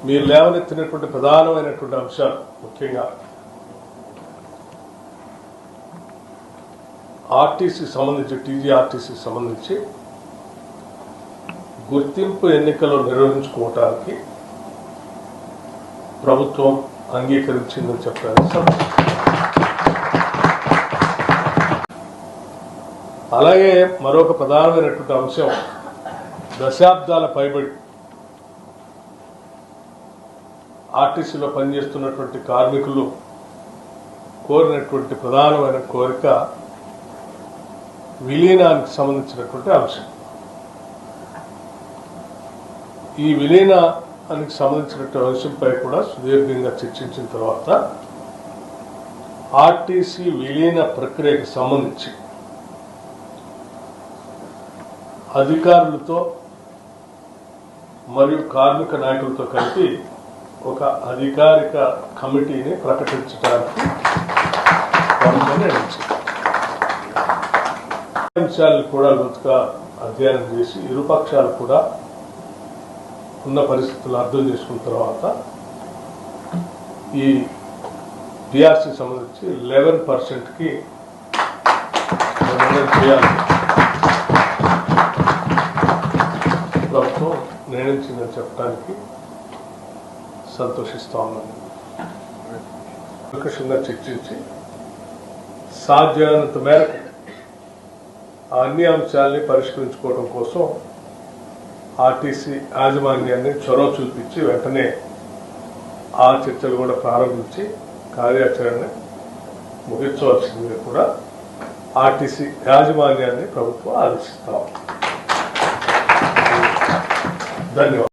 మీరు లేవనెత్తినటువంటి ప్రధానమైనటువంటి అంశాలు ముఖ్యంగా ఆర్టీసీ సంబంధించి టీజీఆర్టీసీ సంబంధించి గుర్తింపు ఎన్నికలు నిర్వహించుకోవటానికి ప్రభుత్వం అంగీకరించిందని చెప్పారు. అలాగే మరొక ప్రధానమైనటువంటి అంశం దశాబ్దాల పైబడి ఆర్టీసీలో పనిచేస్తున్నటువంటి కార్మికులు కోరినటువంటి ప్రధానమైన కోరిక విలీనానికి సంబంధించినటువంటి అంశం. ఈ విలీనానికి సంబంధించినటువంటి అంశంపై కూడా సుదీర్ఘంగా చర్చించిన తర్వాత ఆర్టీసీ విలీన ప్రక్రియకు సంబంధించి అధికారులతో మరియు కార్మిక నాయకులతో కలిపి ఒక అధికారిక కమిటీని ప్రకటించడానికి నిర్ణయించింది. అంశాలను కూడా లోతుగా అధ్యయనం చేసి ఇరుపక్షాలు కూడా ఉన్న పరిస్థితులు అర్థం చేసుకున్న తర్వాత ఈ టీఆర్సీ సంబంధించి 11%కి నిర్ణయం చేయాలి ప్రభుత్వం నిర్ణయించిందని చెప్పడానికి సంతోషిస్తా ఉన్నాను. ప్రకృషంగా చర్చించి సాధ్యమైనంత మేరకు అన్ని అంశాలని పరిష్కరించుకోవడం కోసం ఆర్టీసీ యాజమాన్యాన్ని చొరవ చూపించి వెంటనే ఆ చర్చలు కూడా ప్రారంభించి కార్యాచరణ ముగించవలసిందిగా కూడా ఆర్టీసీ యాజమాన్యాన్ని ప్రభుత్వం ఆదేశిస్తాం. ధన్యవాదాలు.